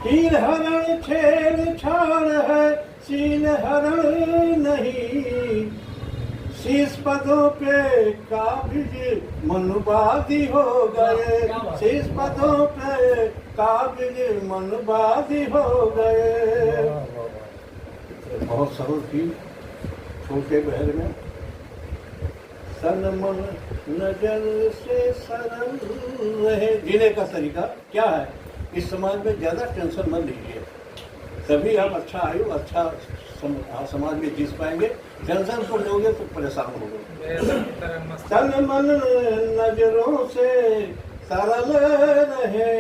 हीर हरण छेड़छाड़ है, सील हरण नहीं। शीश पदों पे काबिज मनबादी हो गए, शीश पदों पे काबिज मनबादी हो गए। बहुत सरल थी, छोटे बहर में सनमन नजर से सरल रहे। जीने का तरीका क्या है? इस समाज में ज्यादा टेंशन मत लीजिए, तभी आप अच्छा आयु अच्छा समाज में जीत पाएंगे। टेंशन को लोगे तो परेशान होगे। सनमन नजरों से सरल रहे,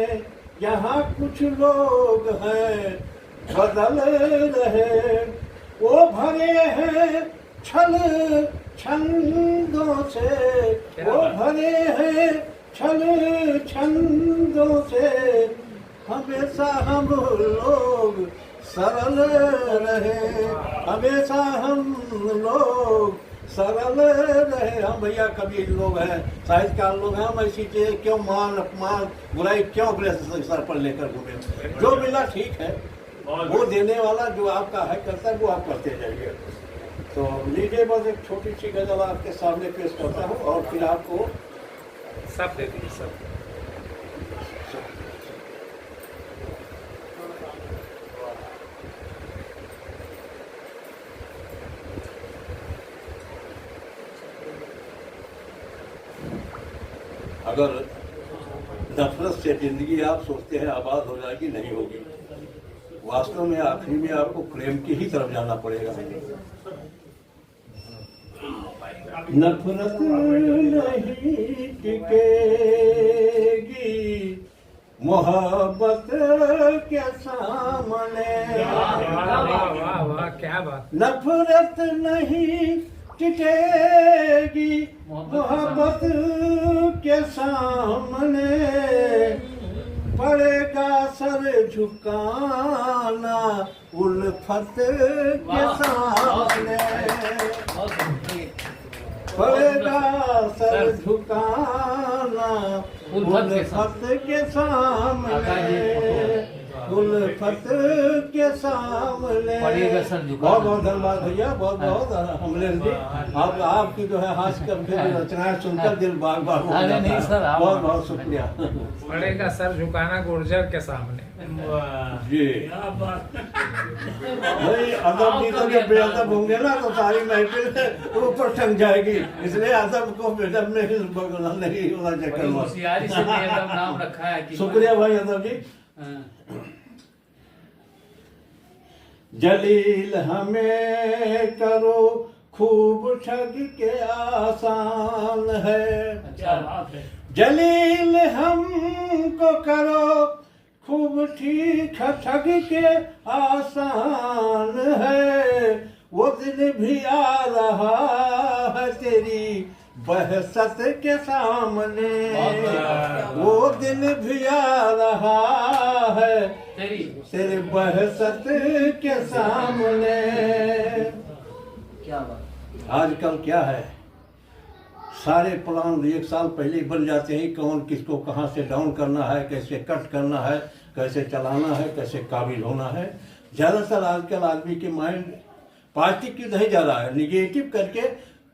यहाँ कुछ लोग हैं बदल रहे। वो भरे हैं छल छंदों से, वो भरे हैं छल छंदों से। हमेशा हम लोग सरल रहे, हमेशा हम लोग सरल रहे। हम भैया कभी लोग हैं, साहित्यकार लोग हैं, हम ऐसी चीजें क्यों मान अपमान बुराई क्यों अपने सर पर लेकर घूमे। जो मिला ठीक है, वो देने वाला जो आपका है करता है वो आप करते जाइए। तो लीजिए बस एक छोटी सी गजल आपके सामने पेश करता हूँ और फिर आपको सब दे दीजिए सब। अगर नफरत से जिंदगी आप सोचते हैं आबाद हो जाएगी, नहीं होगी। वास्तव में आखिरी में आपको प्रेम की ही तरफ जाना पड़ेगा। नफरत नहीं टिकेगी मोहब्बत के सामने। वाह वाह क्या बात। नफरत नहीं टिकेगी मोहब्बत के सामने। पड़ेगा सर झुकाना उल्फत के सामने। पड़ेगा सर झुकाना उल्फत के सामने, उल्फत के सामने। बहुत बहुत धन्यवाद भैया, बहुत बहुत अमरेश जी। आप आपकी जो है हास्य कविता की रचनाएं सुनकर दिल बाग बाग हो जाता है। बहुत बहुत शुक्रिया। पड़ेगा सर झुकाना गुर्जर के सामने। जी भाई, अदब जी तो जब बेअदब होंगे ना तो सारी महफिल ऊपर टंग जाएगी, इसलिए अदब को बेअदब में नहीं होना चाहिए। नाम रखा है। शुक्रिया भाई अदब जी। जलील हमें करो खूब ठग के आसान है। अच्छा बात है। जलील हमको करो खूब ठीक ठग के आसान है। वो दिन भी आ रहा है तेरी बहसत के सामने। वो दिन भी आ रहा है तेरे बहसत के सामने। क्या बात। आजकल क्या है, सारे प्लान एक साल पहले ही बन जाते हैं। कौन किसको कहाँ से डाउन करना है, कैसे कट करना है, कैसे चलाना है, कैसे काबिल होना है। ज़्यादातर आजकल आदमी के माइंड पॉजिटिव की नहीं जा रहा है, निगेटिव करके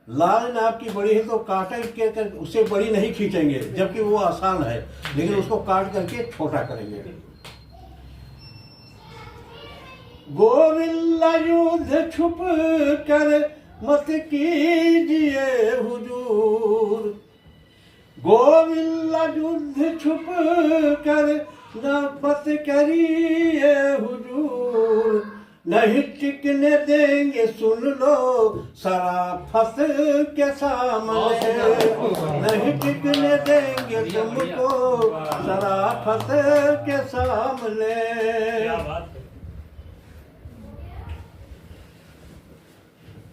लाइन आपकी बड़ी है तो काटा के कर उससे बड़ी नहीं खींचेंगे, जबकि वो आसान है, लेकिन उसको काट करके छोटा करेंगे। गोरिल्ला युद्ध छुप कर मत कीजिए हुजूर। गोरिल्ला युद्ध छुप कर मत करिए हुजूर। नहीं टिकने देंगे सुन लो शराफत के सामने। नहीं टिकने देंगे तुमको शराफत के सामने।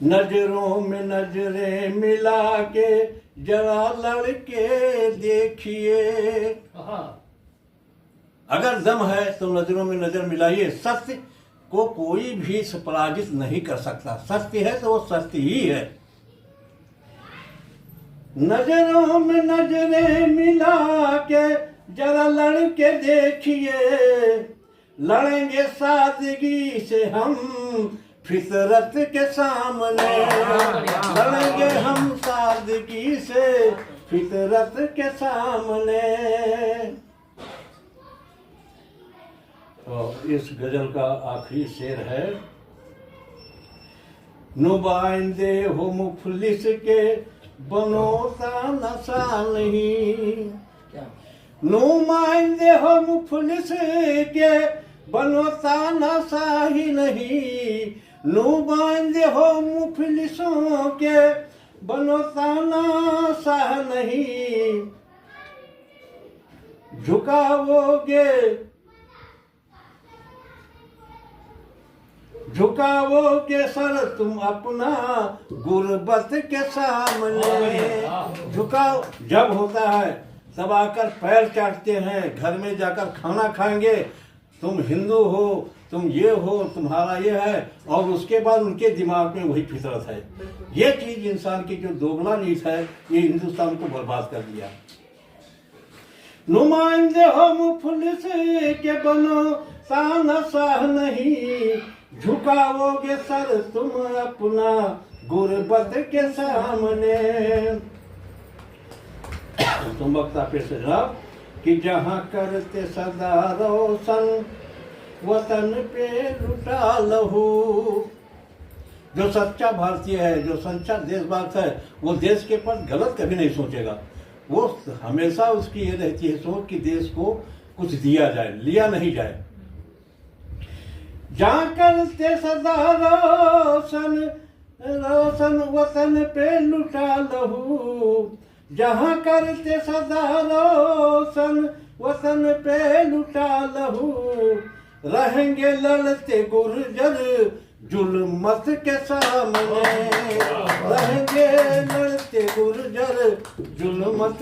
नजरों में नजरें मिला के जरा लड़के देखिए। अगर दम है तो नजरों में नजर मिलाइए। सत्य को कोई भी पराजित नहीं कर सकता। सत्य है तो वो सत्य ही है। नजरों में नजरें मिला के जरा लड़के देखिए। लड़ेंगे सादगी से हम फितरत के सामने, लड़ेंगे हम सादगी से फितरत के सामने। तो इस गजल का आखिरी शेर है, नुमाइंदे हो मुफलिस के बनो तानाशा नहीं, नुमाइंदे हो मुफलिस के बनो तानाशा ही नहीं, नुमाइंदे हो मुफलिसों के बनो तानाशा नहीं, झुकाओगे सर तुम अपना गुर्बत के सामने। झुकाओ जब होता है तब आकर पैर चाटते हैं, घर में जाकर खाना खाएंगे, तुम हिंदू हो, तुम ये हो, तुम्हारा ये है, और उसके बाद उनके दिमाग में वही फितरत है। ये चीज इंसान की जो दोगला नीत है, ये हिंदुस्तान को बर्बाद कर दिया। नुमाइंदे हो मुफलिस के बनो तानाशाह नहीं, झुकाओगे सर तुम अपना गुर्बत के सामने। तुम वक्ता पे से जनाब कि जहाँ करते सदा रोशन वतन पे लुटा लहू। जो सच्चा भारतीय है, जो सच्चा देशभक्त है, वो देश के पर गलत कभी नहीं सोचेगा। वो हमेशा उसकी ये रहती है सोच कि देश को कुछ दिया जाए, लिया नहीं जाए। जहाँ करते सदा रोशन रोशन वतन पे लुटा लहू, जहाँ करते सदा रोशन वतन पे लुटा लहू, रहेंगे लड़ते गुर्जर जुल्मत के सामने, रहेंगे लड़ते गुर्जर जुल्मत